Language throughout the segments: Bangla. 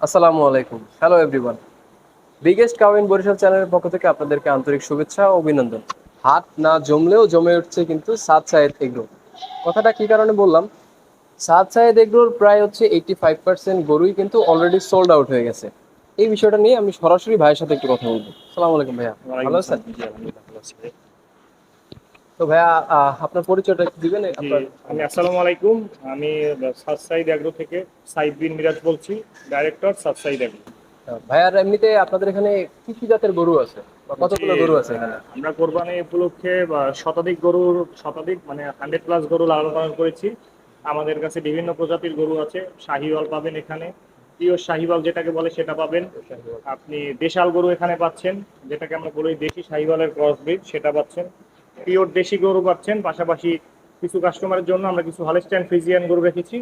আসসালামু আলাইকুম, hello everyone. Biggest cow in Barishal চ্যানেলের পক্ষ থেকে আপনাদেরকে আন্তরিক শুভেচ্ছা ও অভিনন্দন। হাট না জমলেও জমে উঠছে কিন্তু সাদ সায়েদ এগ্রো। কথাটা কি কারণে বললাম? সাদ সায়েদ এগ্রোর প্রায় হচ্ছে 85% গরুই কিন্তু অলরেডি সোল্ড আউট হয়ে গেছে। এই বিষয়টা নিয়ে আমি সরাসরি ভাইয়ের সাথে একটু কথা বলবো। আসসালামু আলাইকুম ভাইয়া, ওয়ালাইকুম ভালো আছেন? আসসালাম। জি, আলহামদুলিল্লাহ ভালো আছি ভাই। তো ভাইয়া, আপনার পরিচয়টা একটু দিবেন জি, আপনার। আসসালামু আলাইকুম। আমি সাদ সাইদ এগ্রো থেকে সাইদ বিন মিরাজ বলছি, ডাইরেক্টর সাদ সাইদ এগ্রো। ভাইয়ার এমনিতে আপনাদের এখানে কি কি জাতের গরু আছে বা জি, কতগুলো গরু আছে এখানে? আমরা কোরবানি উপলক্ষে শতাধিক মানে 100+ গরু লালন পালন করেছি। আমাদের কাছে বিভিন্ন প্রজাতির গরু আছে। শাহিওয়াল পাবেন এখানে, পিওর শাহিওয়াল যেটাকে বলে সেটা পাবেন। আপনি দেশাল গরু এখানে পাচ্ছেন, যেটাকে আমরা বলি দেশি শাহিওয়ালের ক্রস ব্রিড, সেটা পাচ্ছেন। পিওর দেশি গরু পাচ্ছেন, পাশাপাশি কিছু কাস্টমারের জন্য আমরা কিছু হলস্টাইন ফ্রিজিয়ান গরু রেখেছি,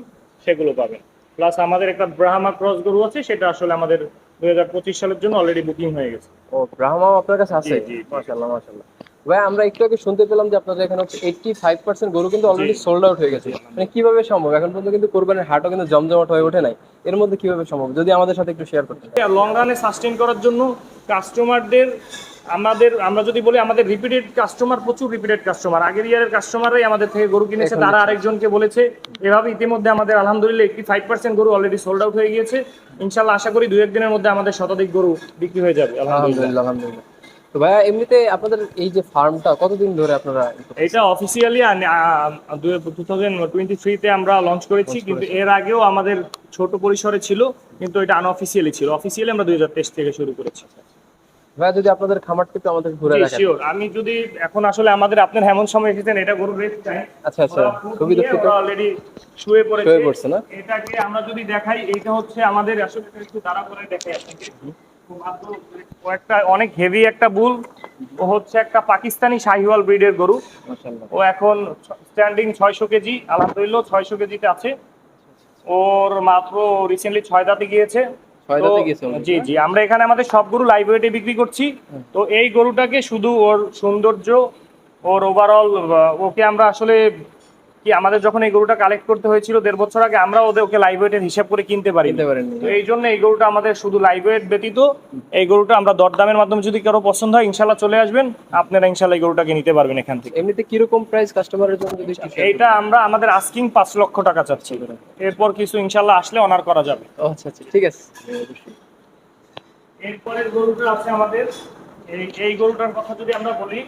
সেগুলো পাবেন। প্লাস আমাদের একটা ব্রাহ্মা ক্রস গরু আছে, সেটা আসলে আমাদের 2025 সালের জন্য অলরেডি বুকিং হয়ে গেছে। ও, ব্রাহ্মাও আপনার কাছে জি আছে? জি জি মাশাআল্লাহ, মাশাআল্লাহ। ভাই, আমরা একটু আগে শুনতে পেলাম যে আপনাদের এখানে হচ্ছে 85% গরু কিন্তু জি অলরেডি সোল্ড আউট হয়ে গেছে। জি মানে আলহামদুলিল্লাহ। কিভাবে সম্ভব? এখন পর্যন্ত কিন্তু কোরবানির হাটও কিন্তু জমজমাট হয়ে ওঠে নাই। এর মধ্যে কিভাবে সম্ভব, যদি আমাদের সাথে একটু শেয়ার করতেন। লং রানে সাস্টেন করার জন্য কাস্টমারদের আমরা যদি বলি, আমাদের রিপিটেড কাস্টমার, প্রচুর রিপিটেড কাস্টমার, আগের ইয়ারের কাস্টমাররাই আমাদের থেকে গরু কিনেছে, এখন তারা দিচ্ছেন। আরেকজনকে বলেছে। এভাবে ইতিমধ্যে আমাদের আলহামদুলিল্লাহ 85% গরু অলরেডি সোল্ড আউট হয়ে গিয়েছে। ইনশাল্লাহ আশা করি 2-1 দিনের মধ্যে আমাদের শতাধিক গরু বিক্রি হয়ে যাবে আলহামদুলিল্লাহ। আলহামদুলিল্লাহ, আলহামদুলিল্লাহ। তো ভাইয়া, এমনিতে আপনাদের এই যে ফার্মটা কতদিন ধরে আপনারা ই এটা করতেছেন, অফিসিয়ালি 2023-তে আমরা লঞ্চ করেছি, লঞ্চ কিন্তু করেছেন? এর আগেও আমাদের ছোট পরিসরে ছিল, কিন্তু এটা আনঅফিসিয়ালি ছিল। অফিসিয়ালি আমরা 2023 থেকে শুরু করেছি। ভাইয়া, যদি আপনাদের খামারটা একটু আমাদের ঘুরে জি দেখাতেন। শিওর। আমি যদি এখন আসলে আমাদের আপনার এমন সময় এসেছেন, এটা গরু রেস্ট টাইম, আচ্ছা, আচ্ছা। ওরা ফুড খুবই নিয়ে দুঃখিত। ওরা অলরেডি শুয়ে পড়েছে। শুয়ে পড়ছে না? এটাকে আমরা যদি দেখাই, এইটা হচ্ছে আমাদের আসলে, এটা একটু দাঁড়া করে দেখাই আপনাকে। ও মাত্র ও একটা অনেক হেভি একটা বুল। ও হচ্ছে একটা পাকিস্তানি শাহিওয়াল ব্রিডের গরু। মাশাআল্লাহ। ও এখন স্ট্যান্ডিং 600 কেজি, আলহামদুলিল্লাহ 600 কেজিতে আছে। ওর মাত্র রিসেন্টলি 6 দাঁতে গিয়েছে। ছয় তো দাঁতে গেছে অলরেডি জি না? জি, আমরা এখানে আমাদের সব গরু লাইভ ওয়েটে বিক্রি করছি। তো এই গরুটাকে শুধু ওর সৌন্দর্য, ওর ওভারঅল, ওকে আমরা আসলে কি, আমাদের যখন এই গরুটা কালেক্ট করতে হয়েছিল 1.5 বছর আগে, আমরা ওকে লাইভ ওয়েটের হিসাব করে কিনতে পারিনি। কিনতে পারেননি তো না? এই জন্য এই গরুটা আমাদের শুধু লাইভ ওয়েট ব্যতীত, এই গরুটা আমরা দরদামের মাধ্যমে, যদি কারো পছন্দ হয় ইনশাল্লাহ চলে আসবেন, আপনারা ইনশাল্লাহ এই গরুটাকে নিতে পারবেন এখান থেকে। এমনিতে কিরকম প্রাইস কাস্টমারের জন্য যদি একটু শেয়ার এইটা করতেন? আমরা আমাদের আস্কিং 5 লক্ষ টাকা চাচ্ছি। এরপর কিছু ইনশাল্লাহ আসলে অনার করা যাবে। ও আচ্ছা, আচ্ছা, ঠিক আছে। অবশ্যই। এরপরের গরুটা আছে আমাদের, এই গরুটার কথা যদি আমরা বলি,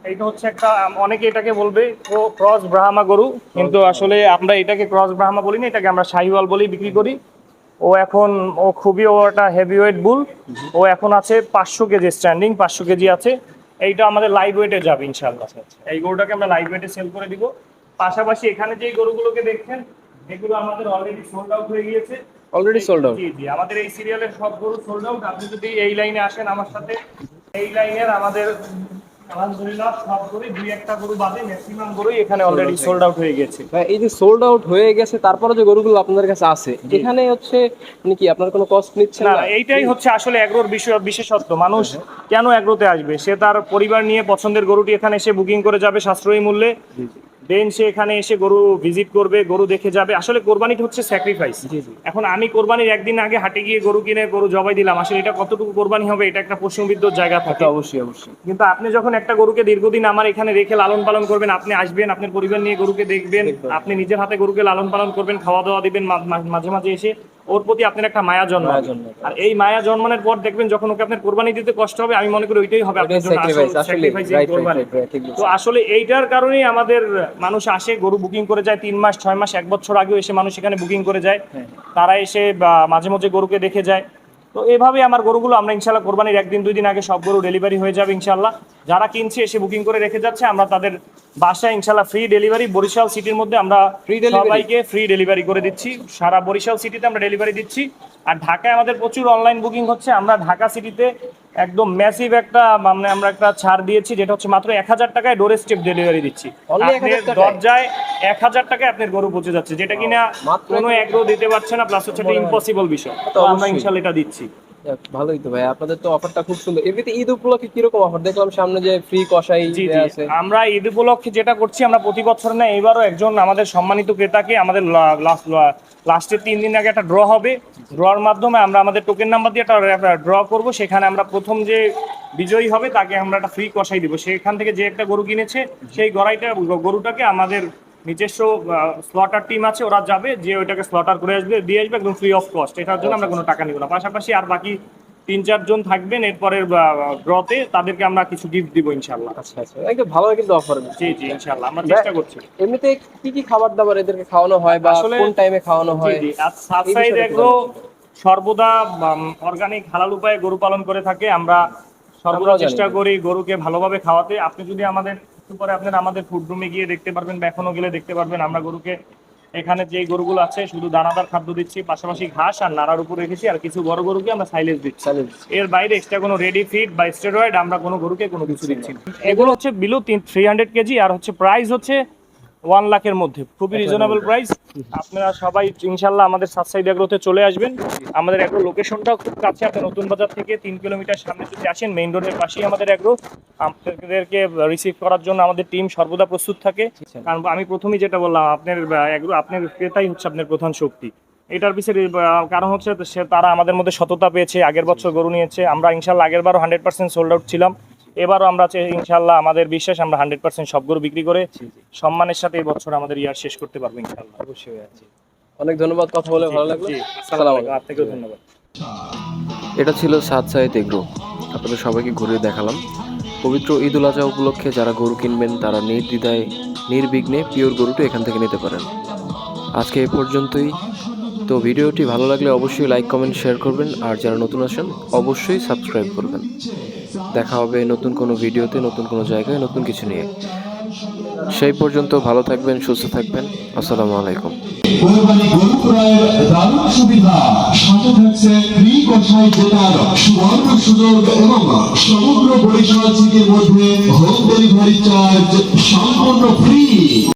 এইটা হচ্ছে একটা, অনেকে এটাকে বলবে ও ক্রস ব্রাহ্মা গরু, কিন্তু আসলে আমরা এটাকে ক্রস ব্রাহ্মা বলি না, এটাকে আমরা শাহিওয়াল বলি বিক্রি করি। ও এখন, ও একটা হেভিওয়েট বুল। ও এখন আছে 500 কেজি, স্ট্যান্ডিং 500 কেজি আছে। এইটা আমাদের লাইভ ওয়েটে যাবে ইনশাল্লাহ। এই গরুটাকে আমরা লাইভ ওয়েটে সেল করে দিব। পাশাপাশি এখানে যে গরুগুলোকে দেখছেন, এগুলো আমাদের অলরেডি সোল্ড আউট হয়ে গিয়েছে। Already sold out? জি জি, আমাদের এই সিরিয়ালের সব গরু সোল্ড আউট। আপনি যদি এই লাইনে আসেন আমার সাথে, এই লাইনের আমাদের আলহামদুলিল্লাহ সব গরুই, 2-1টা গরু বাদে ম্যাক্সিমাম গরুই এখানে সোল্ড অলরেডি আউট হয়ে সোল্ড গেছে। আউট হয়ে গেছে। ভাই, এই যে সোল্ড আউট হয়ে গেছে তারপরে যে গরুগুলো আপনাদের কাছে আছে, জি। এখানে হচ্ছে মানে কি আপনার কোনো কস্ট নিচ্ছেন না না? না, এইটাই হচ্ছে আসলে অ্যাগ্রোর বিশেষত্ব। মানুষ হ্যাঁ, হ্যাঁ। কেন অ্যাগ্রোতে আসবে? সে তার পরিবার নিয়ে পছন্দের গরুটি এখানে এসে বুকিং করে যাবে সাশ্রয়ী মূল্যে। জি, জি। দেন সে এখানে এসে গরু ভিজিট করবে, গরু দেখে যাবে। আসলে কোরবানিটা হচ্ছে স্যাক্রিফাইস। জি, জি। এখন আমি কোরবানির একদিন আগে হাটে গিয়ে গরু কিনে গরু জবাই দিলাম, আসলে এটা কতটুকু কোরবানি হবে, এটা একটা প্রশ্নবিদ্ধ জায়গা তা তো থাকে। অবশ্যই, অবশ্যই। কিন্তু আপনি যখন একটা গরুকে দীর্ঘদিন আমার এখানে রেখে লালন পালন করবেন, আপনি আসবেন, আপনার পরিবার নিয়ে গরুকে দেখবেন, দেখবেন। আপনি নিজের হাতে গরুকে লালন পালন করবেন, খাওয়া দাওয়া দিবেন, মাঝে মাঝে এসে ওর প্রতি আপনার একটা মায়া মায়া জন্মাবে। জন্মাবে। আর এই মায়া জন্মানোর পর দেখবেন যখন ওকে আপনার কোরবানি দিতে কষ্ট হবে, আমি মনে করি ওইটাই হবে ওইটাই আপনার জন্য আসল স্যাক্রিফাইস আসলে। স্যাক্রিফাইস, এই রাইট, রাইট, কোরবানি। রাইট, রাইট, ঠিক তো বলছেন। আসলে এইটার কারণেই আমাদের মানুষ আসে, গরু বুকিং করে যায় 3 মাস, 6 মাস, 1 বছর আগেও এসে মানুষ এখানে বুকিং করে যায়। হ্যাঁ। তারা এসে বা মাঝে মাঝে গরুকে দেখে যায়। তো এভাবে আমার গরুগুলো আমরা ইনশাল্লাহ কোরবানির 1-2 দিন আগে সব গরু ডেলিভারি হয়ে যাবে ইনশাল্লাহ। যারা কিনছে এসে বুকিং করে রেখে যাচ্ছে, আমরা তাদের বাসায় ইনশাল্লাহ ফ্রি ডেলিভারি, বরিশাল সিটির মধ্যে আমরা ফ্রি ডেলিভারি? সবাইকে ফ্রি ডেলিভারি করে দিচ্ছি। সারা বরিশাল সিটিতে আমরা ডেলিভারি দিচ্ছি। আর ঢাকায় আমাদের প্রচুর অনলাইন বুকিং হচ্ছে। আমরা ঢাকা সিটিতে একদম ম্যাসিভ একটা, মানে আমরা একটা ছাড় দিয়েছি, যেটা হচ্ছে মাত্র 1000 টাকায় ডোর স্টেপ ডেলিভারি দিচ্ছি। অনলি আপনার 1000 টাকায়? দরজায় 1000 টাকায় আপনার গরু পৌঁছে যাচ্ছে, যেটা কিনা মাত্র কোনো 1000 এগ্রো দিতে পারছে না, প্লাস হচ্ছে একটা ইম্পসিবল বিষয়। তা তো তো আমরা অবশ্যই। ইনশাল্লাহ এটা দিচ্ছি। যাক, ভালোই তো ভাই, আপনাদের তো অফারটা খুব সুন্দর। এমনিতে ঈদ উপলক্ষে কিরকম অফার দেখলাম সামনে, যে ফ্রি কষাই জি দেয়া জি, আছে? আমরা ঈদ উপলক্ষে যেটা করছি, আমরা প্রতি বছর না এবারও একজন আমাদের সম্মানিত ক্রেতাকে আমাদের লাস্টের 3 দিন আগে একটা ড্র হবে। ড্রর মাধ্যমে আমরা আমাদের টোকেন নাম্বার দিয়ে একটা ড্র করব। সেখানে আমরা প্রথম যে বিজয়ী হবে তাকে আমরা একটা ফ্রি কষাই দিব। সেখান থেকে যে একটা গরু কিনেছে সেই গরুটাকে আমাদের নিজস্ব স্লটার টিম আছে, ওরা যাবে, যে ওইটাকে স্লটার করে আসবে, দিয়ে আসবে একদম ফ্রি অফ কস্ট। এটার জন্য আমরা কোনো টাকা নিব না। পাশাপাশি আর বাকি 3-4 জন থাকবেন এরপরের ড্রতে, তাদেরকে আমরা কিছু গিফট দিব ইনশাল্লাহ। আচ্ছা আচ্ছা, একদম ভালো কিন্তু অফার। জি জি, ইনশাল্লাহ আমরা চেষ্টা করছি। এমনিতে কি কি খাবার দাবার এদেরকে খাওয়ানো হয় বা আসলে কোন টাইমে খাওয়ানো জি হয়? জি, আর এই সাবসাইড বিষয়টা একটু এগ্রো জানাবেন। সর্বদা অর্গানিক হালাল উপায়ে গরু পালন করে থাকে। আমরা সর্বদা আমরাও জানি চেষ্টা ভাই। করি গরুকে ভালোভাবে খাওয়াতে। আপনি যদি আমাদের একটু পরে আপনারা আমাদের ফুড রুমে গিয়ে দেখতে পারবেন, বা এখনো গেলে দেখতে পারবেন, আমরা গরুকে এখানে যে গরুগুলো আছে শুধু দানাদার খাদ্য দিচ্ছি, পাশাপাশি ঘাস আর নাড়ার উপর রেখেছি, আর কিছু বড় গরুকে আমরা সাইলেজ দিচ্ছি। Silence। এর বাইরে এক্সট্রা কোনো রেডি ফিড বা স্টেরয়েড আমরা কোনো গরুকে কোনো কিছু দিচ্ছি না। এগুলো এগুলো হচ্ছে বিলো 300 কেজি, আর হচ্ছে প্রাইস হচ্ছে 1 লাখের মধ্যে, খুবই রিজনেবল প্রাইস। আপনারা সবাই ইনশাল্লাহ আমাদের সাতসাইড এগ্রোতে চলে আসবেন। আমাদের এগ্রো লোকেশনটাও খুব কাছে, আপনি নতুন বাজার থেকে 3 কিলোমিটার সামনে যদি আসেন, মেইন রোডের পাশেই আমাদের এগ্রো। আপনাদেরকে রিসিভ করার জন্য আমাদের টিম সর্বদা প্রস্তুত থাকে। কারণ আমি প্রথমেই যেটা বললাম, আপনার এগ্রো, আপনার ক্রেতাই হচ্ছে আপনার প্রধান শক্তি। এটার পিছনে কারণ হচ্ছে তারা আমাদের মধ্যে সততা পেয়েছে, আগের বছর গরু নিয়েছে। আমরা ইনশাল্লাহ আগের বারও 100% সোল্ড আউট ছিলাম। এবারও আমরা ইনশাল্লাহ, আমাদের বিশ্বাস, আমরা 100% সব গরু বিক্রি করে সম্মানের সাথে এই বছর আমাদের ইয়ার শেষ করতে পারবো ইনশাল্লাহ। অবশ্যই আছে। অনেক ধন্যবাদ, কথা বলে ভালো লাগলো। জি, আসসালামু আলাইকুম। আপনাকেও ধন্যবাদ। এটা ছিল সাত সাইদ এগ্রো। আপনাদের সবাইকে ঘুরিয়ে দেখালাম। পবিত্র ঈদ উল আজহা উপলক্ষে যারা গরু কিনবেন তারা নির্দ্বিধায় নির্বিঘ্নে পিওর গরুটি এখান থেকে নিতে পারেন। আজকে এ পর্যন্তই। তো ভিডিওটি ভালো লাগলে অবশ্যই লাইক কমেন্ট শেয়ার করবেন, আর যারা নতুন আসেন অবশ্যই সাবস্ক্রাইব করবেন। দেখা হবে নতুন কোনো ভিডিওতে, নতুন কোনো জায়গায়, নতুন কিছু নিয়ে। সেই পর্যন্ত ভালো থাকবেন, সুস্থ থাকবেন। আসসালামু আলাইকুম। কোরবানি গরু ক্রয়ের দারুণ সুবিধা, সাথে থাকছে ফ্রি কষাই জেতার সুবর্ণ সুযোগ এবং সমগ্র বরিশাল সিটির মধ্যে হোম ডেলিভারি চার্জ সম্পূর্ণ ফ্রি।